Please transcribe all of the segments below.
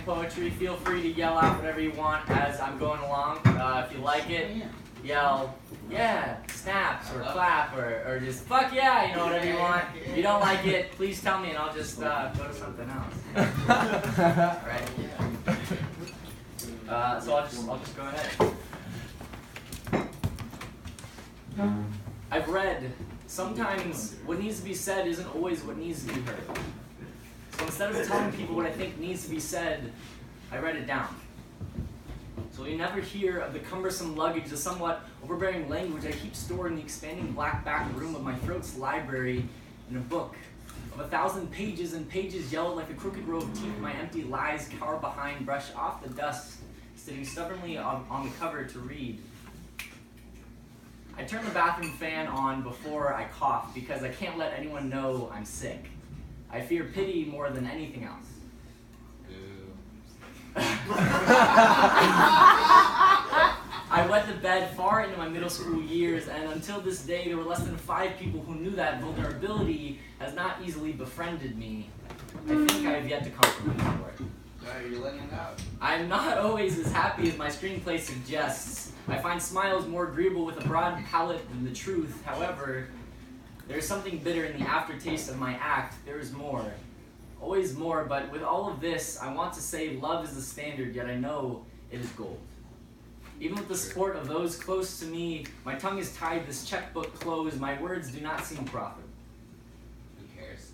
Poetry, feel free to yell out whatever you want as I'm going along. If you like it, yell, yeah, snaps, or clap, or just fuck yeah, you know, whatever you want. If you don't like it, please tell me and I'll just go to something else. Right? So I'll just go ahead. I've read, sometimes what needs to be said isn't always what needs to be heard. So instead of telling people what I think needs to be said, I write it down. So you never hear of the cumbersome luggage, the somewhat overbearing language I keep stored in the expanding black back room of my throat's library in a book of 1,000 pages and pages yellowed like a crooked row of teeth. My empty lies cower behind, brush off the dust, sitting stubbornly on the cover to read. I turn the bathroom fan on before I cough because I can't let anyone know I'm sick. I fear pity more than anything else. I wet the bed far into my middle school years, and until this day, there were less than 5 people who knew that vulnerability has not easily befriended me. I think I have yet to compromise for it. You're letting it out. I'm not always as happy as my screenplay suggests. I find smiles more agreeable with a broad palette than the truth. However, there is something bitter in the aftertaste of my act. There is more. Always more, but with all of this, I want to say love is the standard, yet I know it is gold. Even with the support of those close to me, my tongue is tied, this checkbook closed, my words do not seem profitable. Who cares?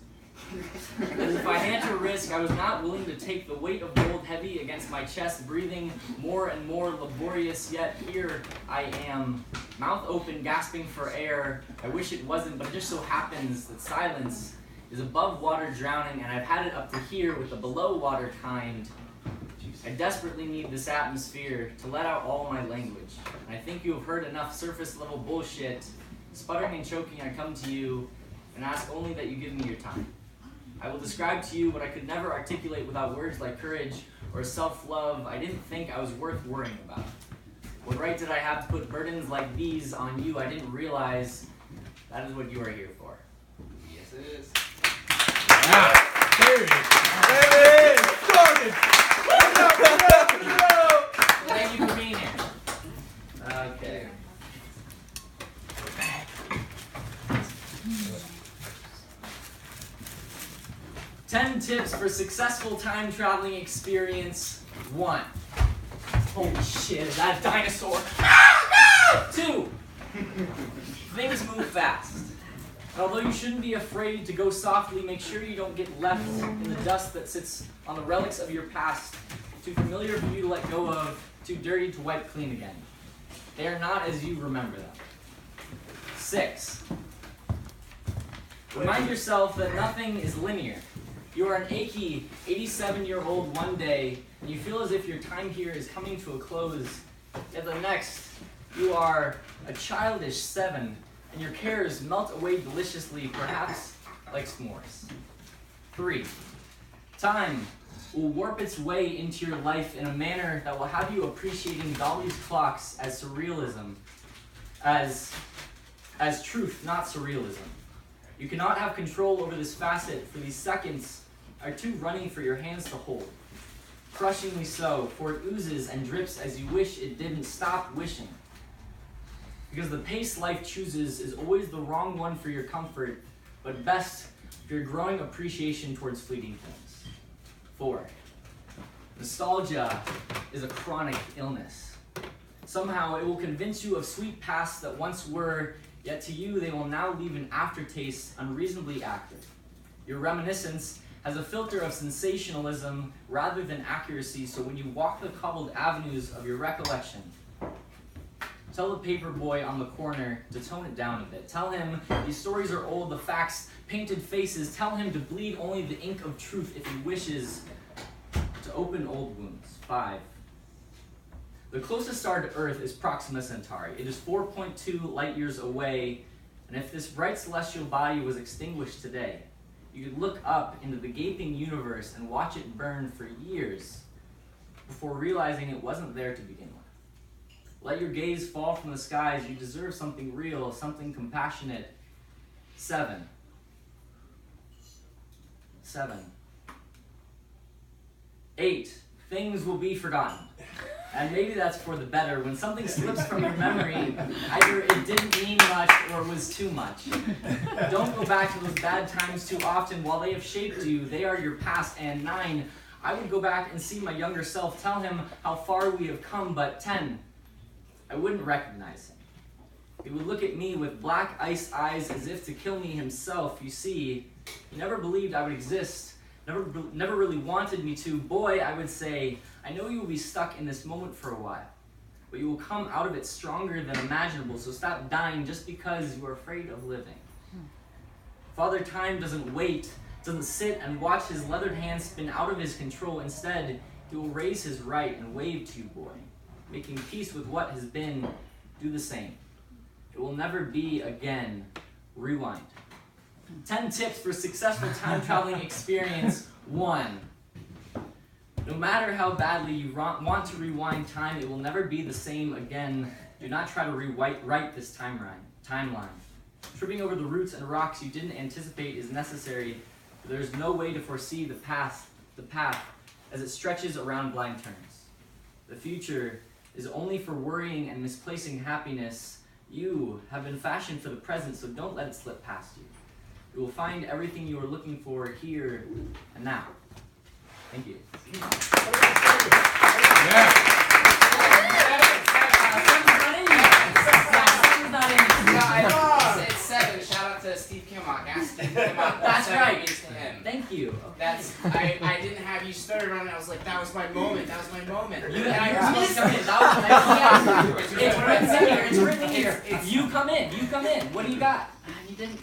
As a financial risk, I was not willing to take the weight of gold heavy against my chest, breathing more and more laborious, yet here I am, mouth open, gasping for air. I wish it wasn't, but it just so happens that silence is above water drowning, and I've had it up to here with the below water kind. I desperately need this atmosphere to let out all my language. And I think you have heard enough surface level bullshit. Sputtering and choking, I come to you and ask only that you give me your time. I will describe to you what I could never articulate without words like courage or self-love. I didn't think I was worth worrying about. What right did I have to put burdens like these on you? I didn't realize that is what you are here for. Yes, it is. Yeah. There it is. Started. Thank you for being here. Okay. 10 tips for successful time traveling experience. 1. Holy shit, is that a dinosaur? 2. Things move fast. And although you shouldn't be afraid to go softly, make sure you don't get left in the dust that sits on the relics of your past. Too familiar for you to let go of, too dirty to wipe clean again. They are not as you remember them. 6. Remind yourself that nothing is linear. You are an achy 87-year-old one day, and you feel as if your time here is coming to a close. Yet the next, you are a childish 7, and your cares melt away deliciously, perhaps like s'mores. 3. Time will warp its way into your life in a manner that will have you appreciating Dolly's clocks as surrealism, as truth, not surrealism. You cannot have control over this facet, for these seconds are too running for your hands to hold. Crushingly so, for it oozes and drips as you wish it didn't. Stop wishing. Because the pace life chooses is always the wrong one for your comfort, but best for your growing appreciation towards fleeting things. 4. Nostalgia is a chronic illness. Somehow it will convince you of sweet pasts that once were, yet to you they will now leave an aftertaste unreasonably active. Your reminiscence has a filter of sensationalism rather than accuracy, so when you walk the cobbled avenues of your recollection, tell the paper boy on the corner to tone it down a bit. Tell him these stories are old, the facts, painted faces. Tell him to bleed only the ink of truth if he wishes to open old wounds. 5. The closest star to Earth is Proxima Centauri. It is 4.2 light years away, and if this bright celestial body was extinguished today, you could look up into the gaping universe and watch it burn for years before realizing it wasn't there to begin with. Let your gaze fall from the skies. You deserve something real, something compassionate. 7. 8. things will be forgotten. And maybe that's for the better. When something slips from your memory, either it didn't mean much or it was too much. Don't go back to those bad times too often. While they have shaped you, they are your past. And 9, I would go back and see my younger self, tell him how far we have come. But 10, I wouldn't recognize him. He would look at me with black ice eyes as if to kill me himself. You see, he never believed I would exist. Never really wanted me to. Boy, I would say, I know you will be stuck in this moment for a while, but you will come out of it stronger than imaginable, so stop dying just because you are afraid of living. Father Time doesn't wait, doesn't sit and watch his leathered hand spin out of his control. Instead, he will raise his right and wave to you, boy. Making peace with what has been, do the same. It will never be again. Rewind. 10 tips for successful time traveling experience. 1. No matter how badly you want to rewind time, it will never be the same again. Do not try to rewrite this timeline. Tripping over the roots and rocks you didn't anticipate is necessary. There is no way to foresee the path as it stretches around blind turns. The future is only for worrying and misplacing happiness. You have been fashioned for the present, so don't let it slip past you. You will find everything you are looking for here and now. Thank you. It's 7. Shout out to Steve Kimmock. Ask Steve Kimmock. That's right. Means to him. Thank you. That's I didn't have you started on it. I was like, that was my moment. That was my moment. You And I missed it. It's written here. It's written here. You come in. You come in. What do you got? You didn't.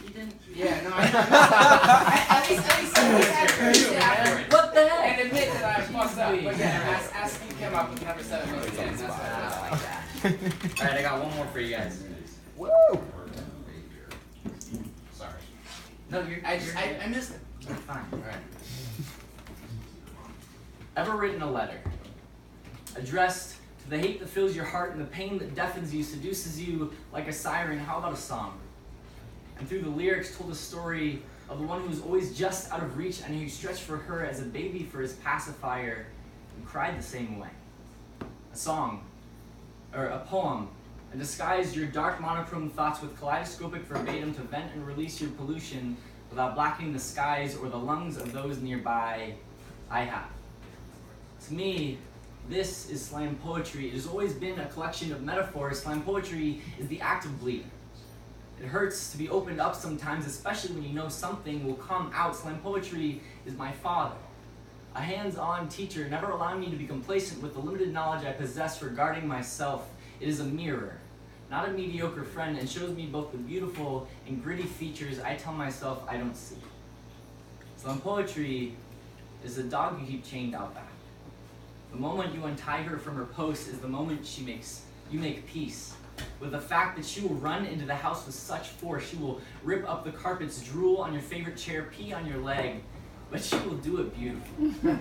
Yeah, no, at least afterwards. What the heck? And admit that I fucked up. But yeah, ask Steve Kimmock with number 7. That's what I like that. All right, I got one more for you guys. Woo! Sorry. No, you're. I missed it. You're fine. All right. Ever written a letter addressed to the hate that fills your heart and the pain that deafens you, seduces you like a siren? How about a song? And through the lyrics told a story of the one who was always just out of reach and who stretched for her as a baby for his pacifier and cried the same way. A song, or a poem, and disguise your dark monochrome thoughts with kaleidoscopic verbatim to vent and release your pollution without blackening the skies or the lungs of those nearby. I have. To me, this is slam poetry. It has always been a collection of metaphors. Slam poetry is the act of bleeding. It hurts to be opened up sometimes, especially when you know something will come out. Slam poetry is my father, a hands-on teacher, never allowing me to be complacent with the limited knowledge I possess regarding myself. It is a mirror, not a mediocre friend, and shows me both the beautiful and gritty features I tell myself I don't see. Slam poetry is a dog you keep chained out back. The moment you untie her from her post is the moment you make peace with the fact that she will run into the house with such force. She will rip up the carpets, drool on your favorite chair, pee on your leg, but she will do it beautifully.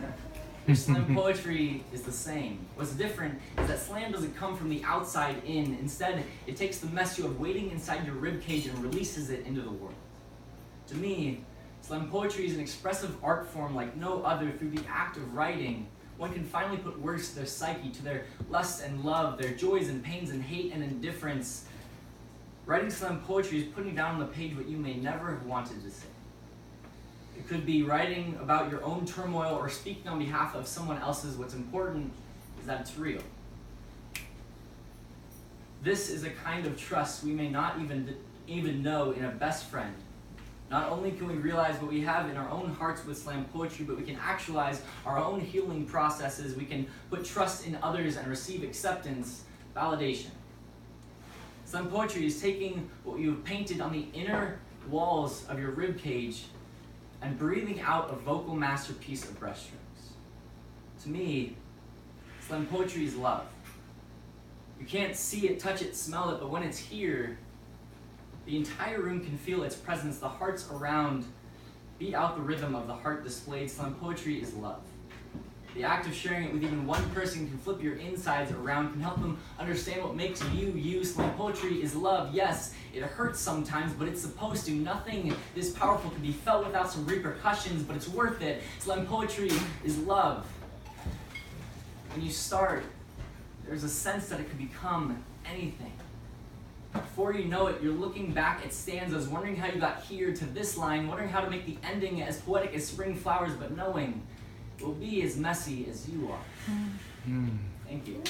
Your slam poetry is the same. What's different is that slam doesn't come from the outside in. Instead, it takes the mess you have waiting inside your ribcage and releases it into the world. To me, slam poetry is an expressive art form like no other. Through the act of writing, one can finally put words to their psyche, to their lust and love, their joys and pains and hate and indifference. Writing slam poetry is putting down on the page what you may never have wanted to say. It could be writing about your own turmoil or speaking on behalf of someone else's. What's important is that it's real. This is a kind of trust we may not even know in a best friend. Not only can we realize what we have in our own hearts with slam poetry, but we can actualize our own healing processes. We can put trust in others and receive acceptance, validation. Slam poetry is taking what you have painted on the inner walls of your ribcage and breathing out a vocal masterpiece of brushstrokes. To me, slam poetry is love. You can't see it, touch it, smell it, but when it's here, the entire room can feel its presence. The hearts around beat out the rhythm of the heart displayed. Slam poetry is love. The act of sharing it with even one person can flip your insides around, can help them understand what makes you you. Slam poetry is love. Yes, it hurts sometimes, but it's supposed to. Nothing this powerful can be felt without some repercussions, but it's worth it. Slam poetry is love. when you start, there's a sense that it could become anything. Before you know it, you're looking back at stanzas, wondering how you got here to this line, wondering how to make the ending as poetic as spring flowers, but knowing it will be as messy as you are. Thank you.